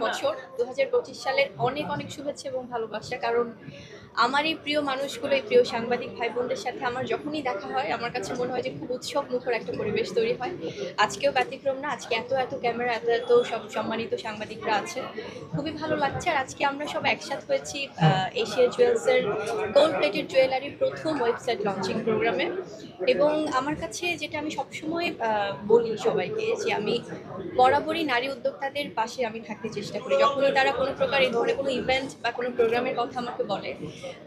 বছর 2025 সালের অনেক অনেক শুভেচ্ছা এবং ভালোবাসা। কারণ আমার এই প্রিয় মানুষগুলো, এই প্রিয় সাংবাদিক ভাই বোনদের সাথে আমার যখনই দেখা হয় আমার কাছে মনে হয় যে খুব উৎসব মুখর একটা পরিবেশ তৈরি হয়। আজকেও ব্যতিক্রম না। আজকে এত এত ক্যামেরা, এত এত সব সম্মানিত সাংবাদিকরা আছে, খুবই ভালো লাগছে। আর আজকে আমরা সব একসাথ হয়েছি এশিয়া জুয়েলসের গোল্ড প্লেটেড জুয়েলারির প্রথম ওয়েবসাইট লঞ্চিং প্রোগ্রামে। এবং আমার কাছে যেটা আমি সবসময় বলি সবাইকে, যে আমি বরাবরই নারী উদ্যোক্তাদের পাশে আমি থাকতে চেষ্টা করি। যখনই তারা কোনো প্রকার এই ধরনের কোনো ইভেন্ট বা কোনো প্রোগ্রামের কথা আমাকে বলে,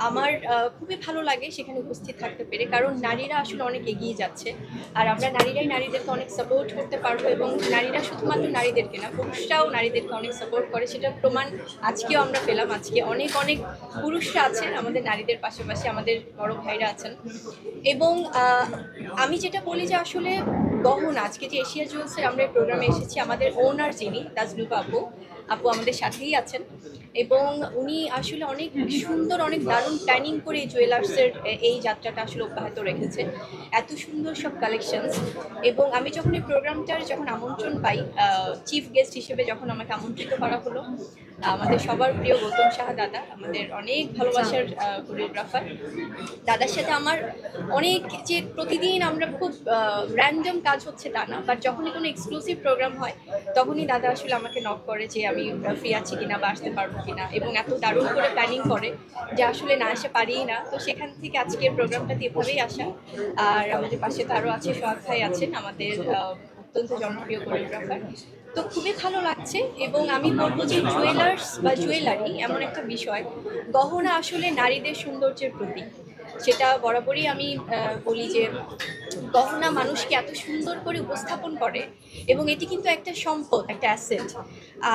আমার খুবই ভালো লাগে সেখানে উপস্থিত থাকতে পেরে। কারণ নারীরা আসলে অনেক এগিয়ে যাচ্ছে, আর আমরা নারীরাই নারীদেরকে অনেক সাপোর্ট করতে পারবো। এবং নারীরা শুধুমাত্র নারীদেরকে না, পুরুষরাও নারীদেরকে অনেক সাপোর্ট করে, সেটার প্রমাণ আজকেও আমরা পেলাম। আজকে অনেক অনেক পুরুষরা আছেন আমাদের নারীদের পাশাপাশি, আমাদের বড় ভাইরা আছেন। এবং আমি যেটা বলি যে আসলে গহনা, আজকে যে এশিয়া জুয়েলসের আমরা এই প্রোগ্রামে এসেছি, আমাদের ওনার যিনি তাজনুবা আপু আমাদের সাথেই আছেন। এবং উনি আসলে অনেক সুন্দর, অনেক দারুণ প্ল্যানিং করে এই জুয়েলার্সের এই যাত্রাটা আসলে অব্যাহত রেখেছে। এত সুন্দর সব কালেকশনস। এবং আমি যখন এই প্রোগ্রামটার যখন আমন্ত্রণ পাই, চিফ গেস্ট হিসেবে যখন আমাকে আমন্ত্রিত করা হলো, আমাদের সবার প্রিয় গৌতম সাহা দাদা, আমাদের অনেক ভালোবাসার কোরিওগ্রাফার, দাদার সাথে আমার অনেক, যে প্রতিদিন আমরা খুব র্যান্ডম কাজ হচ্ছে তা না, বাট যখনই কোনো এক্সক্লুসিভ প্রোগ্রাম হয় তখনই দাদা আসলে আমাকে নক করে যে আমি ফ্রি আছি কিনা বা আসতে পারবো কিনা। এবং এত দারুণ করে প্ল্যানিং করে যে আসলে না আসে পারিই না। তো সেখান থেকে আজকের প্রোগ্রামটাতে এভাবেই আসা। আর আমাদের পাশে তো আরও আছে, সোহাগ ভাই আছেন আমাদের অত্যন্ত জনপ্রিয় কোরিওগ্রাফার। তো খুবই ভালো লাগছে। এবং আমি বলবো যে জুয়েলার্স বা জুয়েলারি এমন একটা বিষয়, গহনা আসলে নারীদের সৌন্দর্যের প্রতীক। সেটা বরাবরই আমি বলি যে গহনা মানুষকে এত সুন্দর করে উপস্থাপন করে, এবং এটি কিন্তু একটা সম্পদ, একটা অ্যাসেট।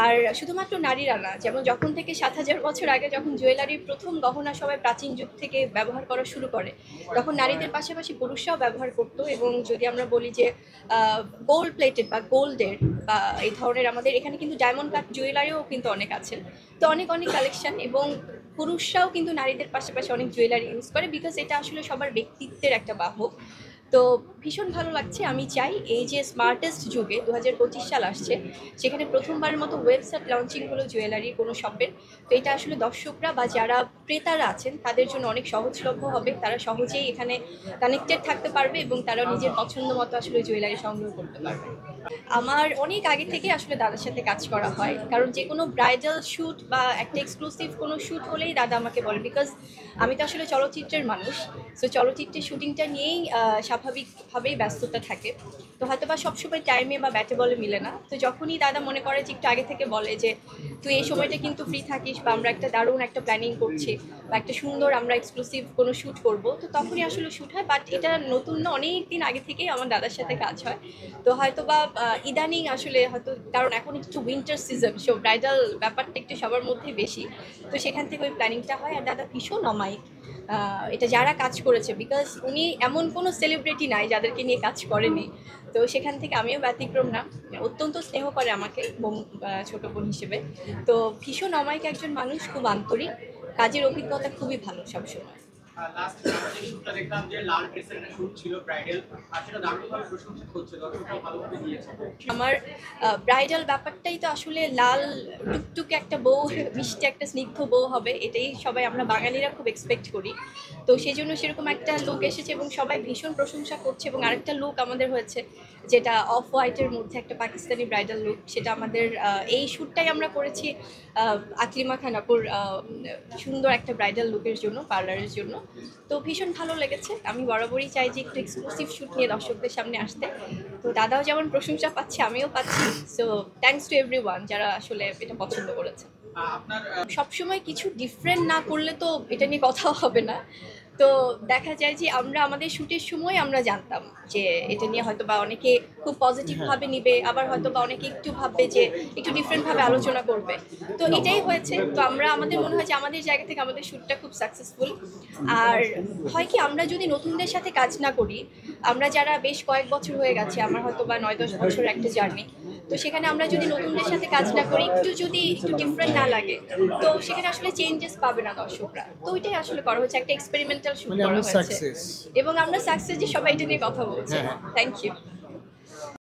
আর শুধুমাত্র নারীরা না, যেমন যখন থেকে 7,000 বছর আগে যখন জুয়েলারির প্রথম গহনা সবাই প্রাচীন যুগ থেকে ব্যবহার করা শুরু করে, তখন নারীদের পাশাপাশি পুরুষরাও ব্যবহার করতো। এবং যদি আমরা বলি যে গোল্ড প্লেটেড বা গোল্ডের বা এই ধরনের, আমাদের এখানে কিন্তু ডায়মন্ড কাট জুয়েলারিও কিন্তু অনেক আছে। তো অনেক অনেক কালেকশন। এবং পুরুষরাও কিন্তু নারীদের পাশাপাশি অনেক জুয়েলারি ইউজ করে, বিকজ এটা আসলে সবার ব্যক্তিত্বের একটা বাহক। তো ভীষণ ভালো লাগছে। আমি চাই এই যে স্মার্টেস্ট যুগে 2025 সাল আসছে, সেখানে প্রথমবারের মতো ওয়েবসাইট লঞ্চিং হলো জুয়েলারি কোনো শপের। তো এটা আসলে দর্শকরা বা যারা ক্রেতারা আছেন তাদের জন্য অনেক সহজলভ্য হবে। তারা সহজেই এখানে কানেক্টেড থাকতে পারবে এবং তারা নিজের পছন্দ মতো আসলে জুয়েলারি সংগ্রহ করতে পারবে। আমার অনেক আগে থেকে আসলে দাদার সাথে কাজ করা হয়, কারণ যে কোনো ব্রাইডাল শ্যুট বা একটা এক্সক্লুসিভ কোনো শ্যুট হলেই দাদা আমাকে বলে, বিকজ আমি তো আসলে চলচ্চিত্রের মানুষ। সো চলচ্চিত্রের শুটিংটা নিয়েই স্বাভাবিকভাবেই ব্যস্ততা থাকে। তো হয়তো বা সবসময় টাইমে বা ব্যাটে বলে মিলে না। তো যখনই দাদা মনে করে যে একটু আগে থেকে বলে যে তুই এই সময়টা কিন্তু ফ্রি থাকিস, বা আমরা একটা দারুণ একটা প্ল্যানিং করছি, বা একটা সুন্দর আমরা এক্সক্লুসিভ কোনো শ্যুট করব, তো তখনই আসলে শ্যুট হয়। বাট এটা নতুন না, অনেক দিন আগে থেকেই আমার দাদার সাথে কাজ হয়। তো হয়তো বা ইদানিং আসলে হয়তো, কারণ এখন একটু উইন্টার সিজন, সো ব্রাইডাল ব্যাপারটা একটু সবার মধ্যে বেশি, তো সেখান থেকে ওই প্ল্যানিংটা হয়। আর দাদা ভীষণ অমায়িক এটা যারা কাজ করেছে, বিকজ উনি এমন কোনো সেলিব্রিটি নাই যাদেরকে নিয়ে কাজ করেনি। তো সেখান থেকে আমিও ব্যতিক্রম না। অত্যন্ত স্নেহ করে আমাকে ছোট বোন হিসেবে। তো ভীষণ অমায়িক একজন মানুষ, খুব আন্তরিক, কাজের অভিজ্ঞতা খুবই ভালো সবসময়। আমার ব্রাইডাল ব্যাপারটাই তো আসলে লাল টুকটুকে একটা বউ, মিষ্টি একটা স্নিগ্ধ বউ হবে, এটাই সবাই আমরা বাঙালিরা খুব এক্সপেক্ট করি। তো সেই জন্য সেরকম একটা লুক এসেছে এবং সবাই ভীষণ প্রশংসা করছে। এবং আরেকটা লুক আমাদের হয়েছে, যেটা অফ হোয়াইটের মধ্যে একটা পাকিস্তানি ব্রাইডাল লুক, সেটা আমাদের এই শ্যুটটাই আমরা করেছি আকলিমা খান আপুর সুন্দর একটা ব্রাইডাল লুকের জন্য, পার্লারের জন্য। তো ভীষণ ভালো লেগেছে। আমি বরাবরই চাই যে একটু এক্সক্লুসিভ শ্যুট নিয়ে দর্শকদের সামনে আসতে। তো দাদাও যেমন প্রশংসা পাচ্ছে, আমিও পাচ্ছি। সো থ্যাঙ্কস টু এভরিওয়ান যারা আসলে এটা পছন্দ করেছে। সবসময় কিছু ডিফারেন্ট না করলে তো এটা নিয়ে কথাও হবে না। তো দেখা যায় যে আমরা আমাদের শ্যুটের সময় আমরা জানতাম যে এটা নিয়ে হয়তো বা অনেকে খুব পজিটিভভাবে নিবে, আবার হয়তো বা অনেকে একটু ভাববে যে একটু ডিফারেন্টভাবে আলোচনা করবে। তো এটাই হয়েছে। তো আমরা, আমাদের মনে হয় যে আমাদের জায়গা থেকে আমাদের শ্যুটটা খুব সাকসেসফুল। আর হয় কি, আমরা যদি নতুনদের সাথে কাজ না করি, আমরা যারা বেশ কয়েক বছর হয়ে গেছে, আমার হয়তো বা 9-10 বছর একটা জার্নি, তো সেখানে আমরা যদি নতুনদের সাথে কাজ না করি, যদি একটু ডিফারেন্ট না লাগে, তো সেখানে আসলে চেঞ্জেস পাবে না দর্শকরা। তো ওইটাই আসলে করা হচ্ছে, একটা এক্সপেরিমেন্টাল শুট করা হয়েছে এবং আমরা সাকসেস, যে সবাই এটা নিয়ে কথা বলছে। Thank you.